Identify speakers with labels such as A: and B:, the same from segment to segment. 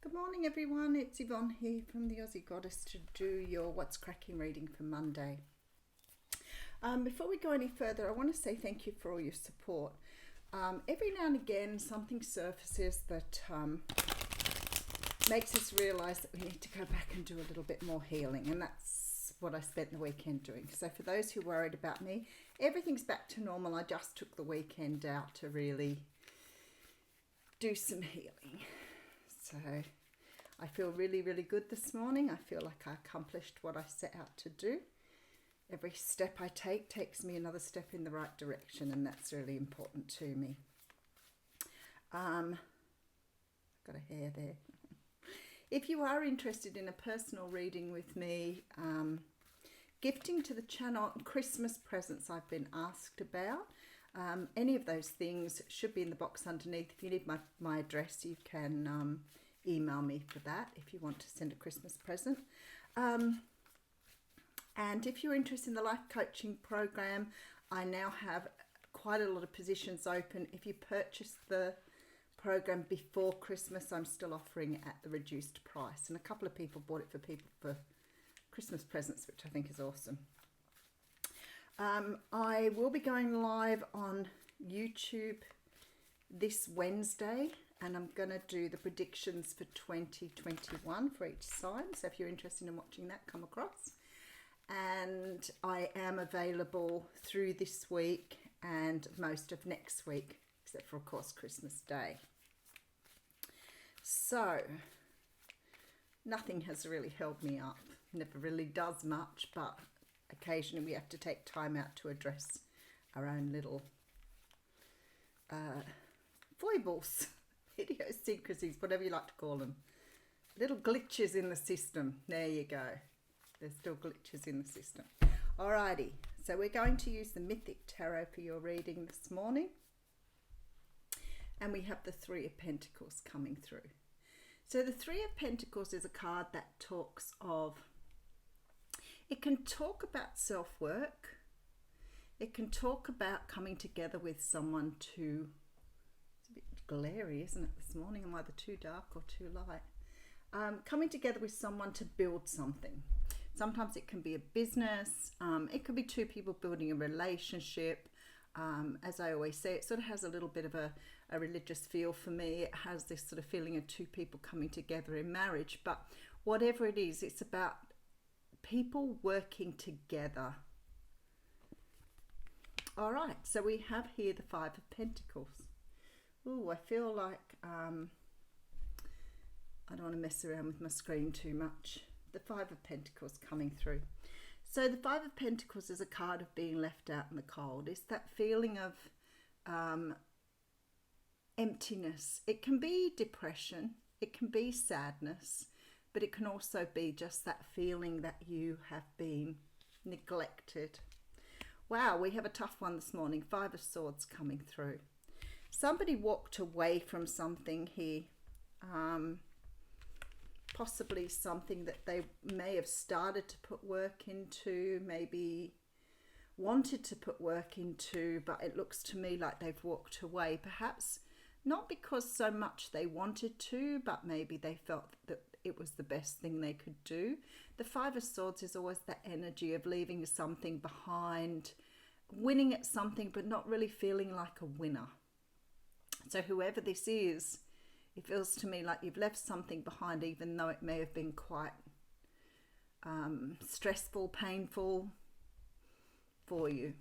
A: Good morning everyone, it's Yvonne here from the Aussie Goddess to do your What's Cracking reading for Monday. Before we go any further, I want to say thank you for all your support. Every now and again something surfaces that makes us realise that we need to go back and do a little bit more healing, and that's what I spent the weekend doing. So for those who are worried about me, everything's back to normal. I just took the weekend out to really do some healing. So I feel really, really good this morning. I feel like I accomplished what I set out to do. Every step I take takes me another step in the right direction, and that's really important to me. Got a hair there. If you are interested in a personal reading with me, gifting to the channel, Christmas presents I've been asked about, any of those things should be in the box underneath. If you need my address, you can email me for that if you want to send a Christmas present. And if you're interested in the life coaching program, I now have quite a lot of positions open. If you purchase the program before Christmas, I'm still offering it at the reduced price, and a couple of people bought it for Christmas presents, which I think is awesome. I will be going live on YouTube this Wednesday, and I'm going to do the predictions for 2021 for each sign. So if you're interested in watching that, come across. And I am available through this week and most of next week, except for, of course, Christmas Day. So nothing has really held me up. Never really does much, but occasionally we have to take time out to address our own little foibles, idiosyncrasies, whatever you like to call them. Little glitches in the system. There you go. There's still glitches in the system. Alrighty, so we're going to use the Mythic Tarot for your reading this morning. And we have the Three of Pentacles coming through. So the Three of Pentacles is a card that talks of, it can talk about self-work. It can talk about coming together with someone to, it's a bit glary, isn't it, this morning? I'm either too dark or too light. Coming together with someone to build something. Sometimes it can be a business. It could be two people building a relationship. As I always say, it sort of has a little bit of a religious feel for me. It has this sort of feeling of two people coming together in marriage. But whatever it is, it's about people working together. All right, so we have here the Five of Pentacles. Ooh, I feel like I don't want to mess around with my screen too much. The Five of Pentacles coming through. So the Five of Pentacles is a card of being left out in the cold. It's that feeling of emptiness. It can be depression, it can be sadness, but it can also be just that feeling that you have been neglected. Wow, we have a tough one this morning. Five of Swords coming through. Somebody walked away from something here. Possibly something that they may have started to put work into, maybe wanted to put work into, but it looks to me like they've walked away. Perhaps not because so much they wanted to, but maybe they felt that it was the best thing they could do. The Five of Swords is always that energy of leaving something behind, winning at something, but not really feeling like a winner. So whoever this is, it feels to me like you've left something behind, even though it may have been quite stressful, painful for you.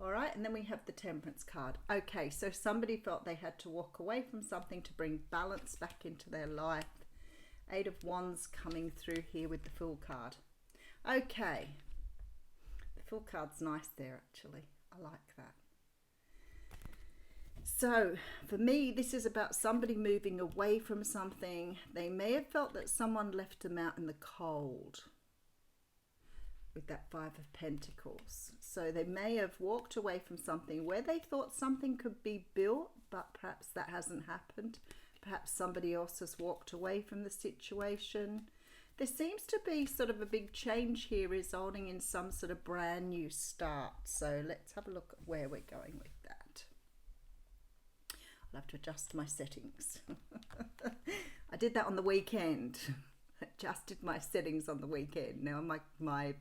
A: All right, and then we have the Temperance card. Okay, so somebody felt they had to walk away from something to bring balance back into their life. Eight of Wands coming through here with the Fool card. Okay, the Fool card's nice there actually. I like that. So for me, this is about somebody moving away from something. They may have felt that someone left them out in the cold with that Five of Pentacles. So they may have walked away from something where they thought something could be built, but perhaps that hasn't happened. Perhaps somebody else has walked away from the situation. There seems to be sort of a big change here resulting in some sort of brand new start. So let's have a look at where we're going with that. I'll have to adjust my settings. I did that on the weekend. Adjusted my settings on the weekend. Now my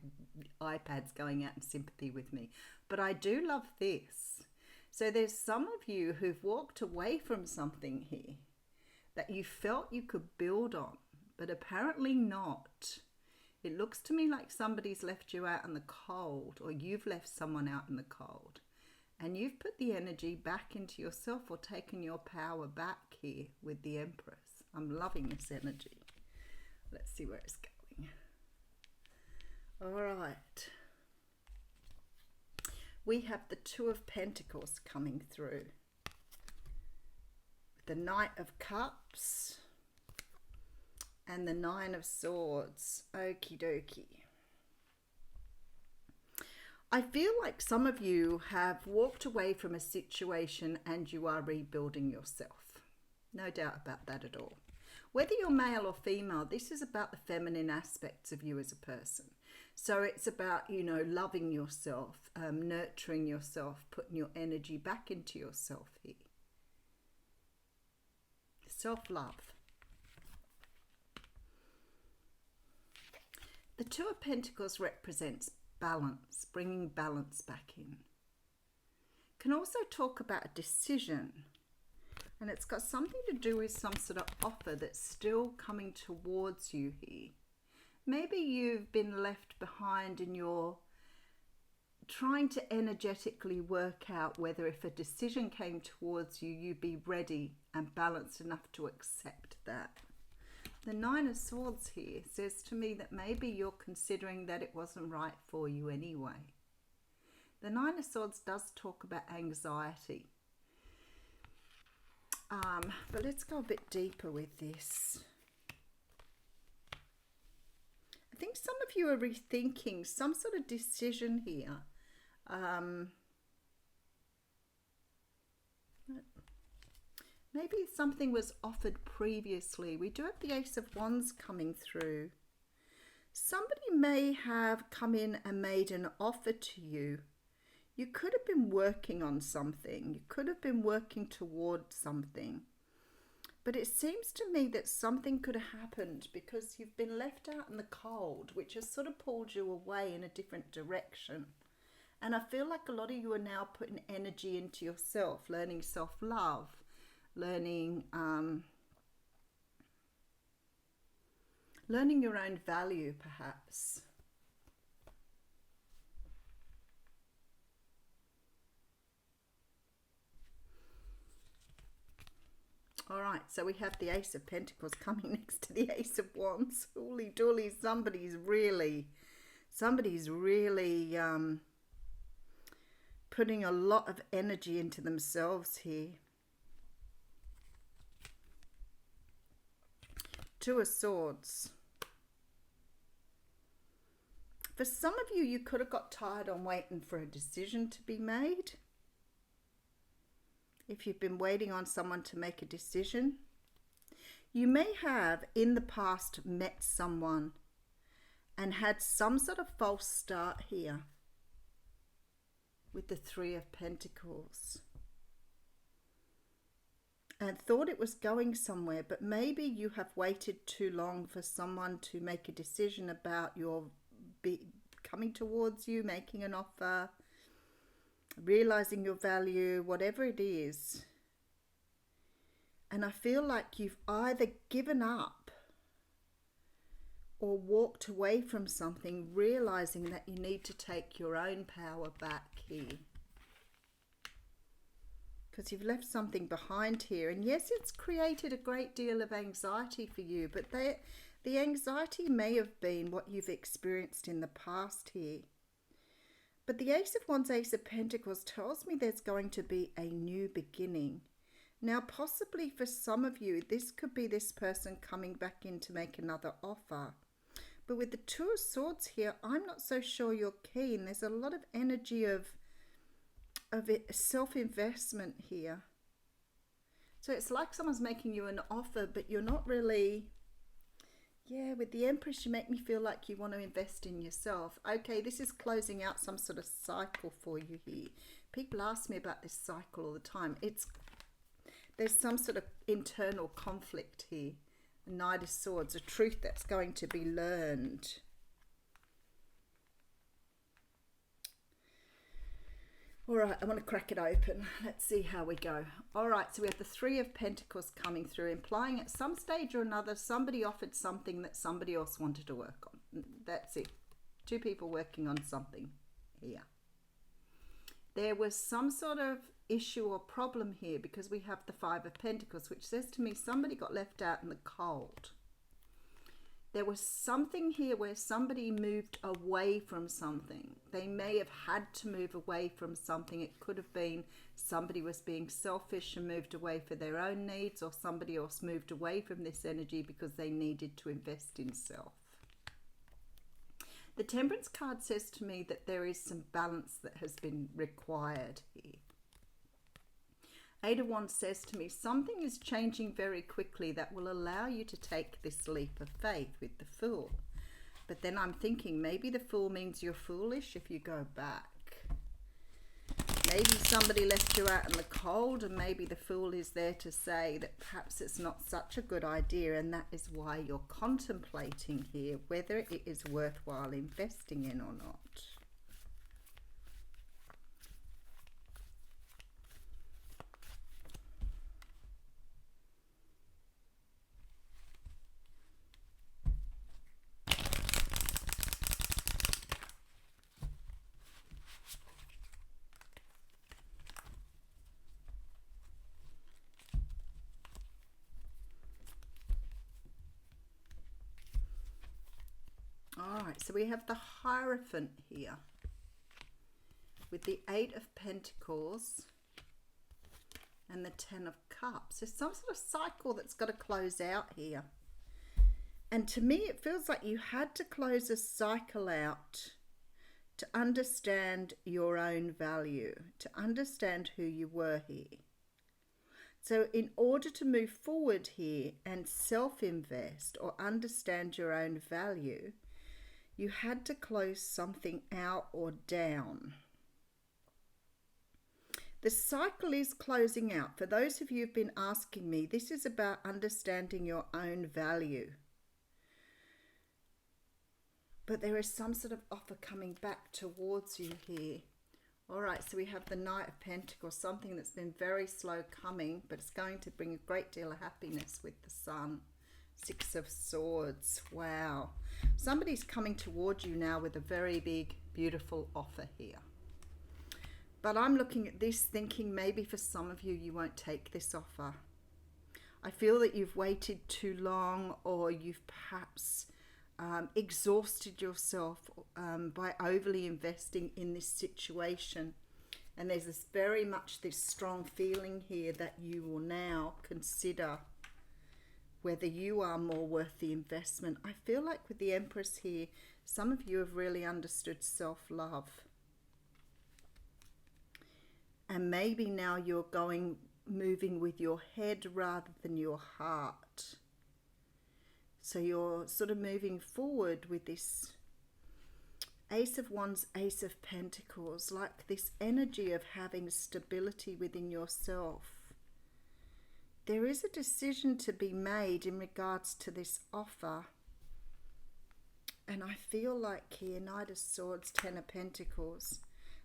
A: iPad's going out in sympathy with me. But I do love this. So there's some of you who've walked away from something here that you felt you could build on, but apparently not. It looks to me like somebody's left you out in the cold, or you've left someone out in the cold. And you've put the energy back into yourself or taken your power back here with the Empress. I'm loving this energy. Let's see where it's going. All right. We have the Two of Pentacles coming through. The Knight of Cups and the Nine of Swords. Okie dokie. I feel like some of you have walked away from a situation and you are rebuilding yourself. No doubt about that at all. Whether you're male or female, this is about the feminine aspects of you as a person. So it's about, you know, loving yourself, nurturing yourself, putting your energy back into yourself here. Self-love. The Two of Pentacles represents balance, bringing balance back in. Can also talk about a decision, and it's got something to do with some sort of offer that's still coming towards you here. Maybe you've been left behind and you're trying to energetically work out whether if a decision came towards you, you'd be ready and balanced enough to accept that. The Nine of Swords here says to me that maybe you're considering that it wasn't right for you anyway. The Nine of Swords does talk about anxiety. But let's go a bit deeper with this. I think some of you are rethinking some sort of decision here. Maybe something was offered previously. We do have the Ace of Wands coming through. Somebody may have come in and made an offer to you. You could have been working on something. You could have been working towards something. But it seems to me that something could have happened because you've been left out in the cold, which has sort of pulled you away in a different direction. And I feel like a lot of you are now putting energy into yourself, learning self-love, learning your own value, perhaps. All right, so we have the Ace of Pentacles coming next to the Ace of Wands. Holy dooly, somebody's really putting a lot of energy into themselves here. Two of Swords. For some of you, you could have got tired on waiting for a decision to be made. If you've been waiting on someone to make a decision, you may have in the past met someone and had some sort of false start here with the Three of Pentacles and thought it was going somewhere, but maybe you have waited too long for someone to make a decision about your coming towards you, making an offer, realizing your value, whatever it is. And I feel like you've either given up or walked away from something, realizing that you need to take your own power back here. Because you've left something behind here. And yes, it's created a great deal of anxiety for you, but the anxiety may have been what you've experienced in the past here. But the Ace of Wands, Ace of Pentacles tells me there's going to be a new beginning. Now, possibly for some of you, this could be this person coming back in to make another offer. But with the Two of Swords here, I'm not so sure you're keen. There's a lot of energy of self-investment here. So it's like someone's making you an offer, but you're not really... Yeah, with the Empress, you make me feel like you want to invest in yourself. Okay, this is closing out some sort of cycle for you here. People ask me about this cycle all the time. There's some sort of internal conflict here Knight of Swords, a truth that's going to be learned. All right, I want to crack it open. Let's see how we go. All right, so we have the Three of Pentacles coming through, implying at some stage or another, somebody offered something that somebody else wanted to work on. That's it. Two people working on something here. There was some sort of issue or problem here because we have the Five of Pentacles, which says to me somebody got left out in the cold. There was something here where somebody moved away from something. They may have had to move away from something. It could have been somebody was being selfish and moved away for their own needs, or somebody else moved away from this energy because they needed to invest in self. The Temperance card says to me that there is some balance that has been required here. Eight of Wands says to me, something is changing very quickly that will allow you to take this leap of faith with the Fool. But then I'm thinking maybe the Fool means you're foolish if you go back. Maybe somebody left you out in the cold, and maybe the Fool is there to say that perhaps it's not such a good idea, and that is why you're contemplating here whether it is worthwhile investing in or not. Alright, so we have the Hierophant here with the Eight of Pentacles and the Ten of Cups. There's some sort of cycle that's got to close out here. And to me, it feels like you had to close a cycle out to understand your own value, to understand who you were here. So in order to move forward here and self-invest or understand your own value, you had to close something out or down. The cycle is closing out. For those of you who've been asking me, this is about understanding your own value. But there is some sort of offer coming back towards you here. All right, so we have the Knight of Pentacles, something that's been very slow coming, but it's going to bring a great deal of happiness with the Sun. Six of Swords. Wow. Somebody's coming towards you now with a very big, beautiful offer here. But I'm looking at this thinking maybe for some of you, you won't take this offer. I feel that you've waited too long, or you've perhaps exhausted yourself by overly investing in this situation. And there's this very much this strong feeling here that you will now consider whether you are more worth the investment. I feel like with the Empress here, some of you have really understood self-love. And maybe now you're moving with your head rather than your heart. So you're sort of moving forward with this Ace of Wands, Ace of Pentacles, like this energy of having stability within yourself. There is a decision to be made in regards to this offer. And I feel like here, Knight of Swords, Ten of Pentacles.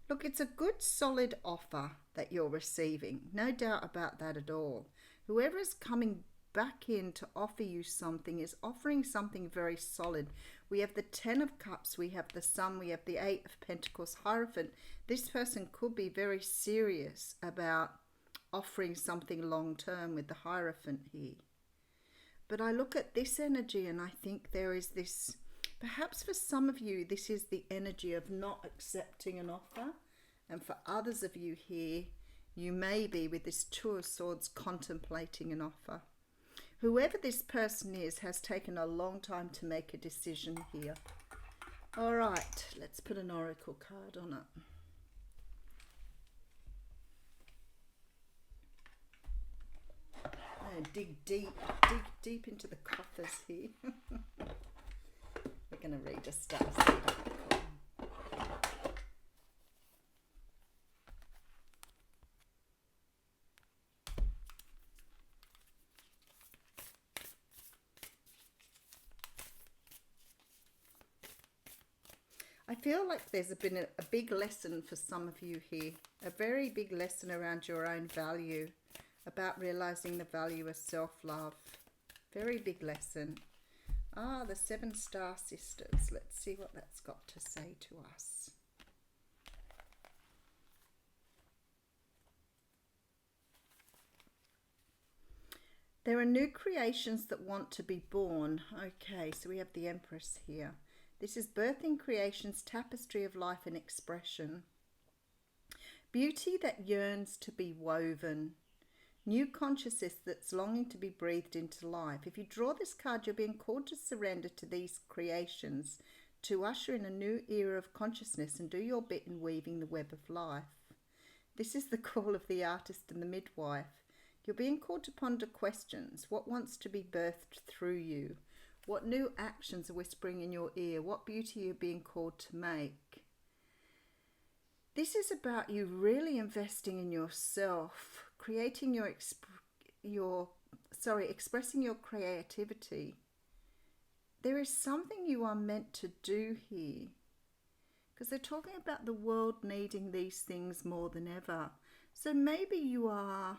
A: Look, it's a good solid offer that you're receiving. No doubt about that at all. Whoever is coming back in to offer you something is offering something very solid. We have the Ten of Cups, we have the Sun, we have the Eight of Pentacles, Hierophant. This person could be very serious about offering something long term with the Hierophant here. But I look at this energy and I think there is this, perhaps for some of you, this is the energy of not accepting an offer. And for others of you here, you may be with this Two of Swords contemplating an offer. Whoever this person is has taken a long time to make a decision here. All right, let's put an oracle card on it. Dig deep into the coffers here. We're going to read a star seed oracle. I feel like there's been a big lesson for some of you here. A very big lesson around your own value. About realizing the value of self-love. Very big lesson. Ah, the 7 Star Sisters. Let's see what that's got to say to us. There are new creations that want to be born. Okay, so we have the Empress here. This is birthing creation's tapestry of life and expression. Beauty that yearns to be woven. New consciousness that's longing to be breathed into life. If you draw this card, you're being called to surrender to these creations, to usher in a new era of consciousness and do your bit in weaving the web of life. This is the call of the artist and the midwife. You're being called to ponder questions. What wants to be birthed through you? What new actions are whispering in your ear? What beauty you're being called to make? This is about you really investing in yourself, creating expressing your creativity. There is something you are meant to do here, because they're talking about the world needing these things more than ever. So maybe you are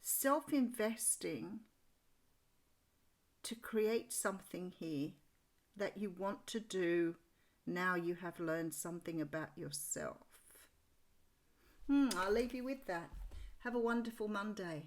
A: self-investing to create something here that you want to do now you have learned something about yourself. I'll leave you with that. Have a wonderful Monday.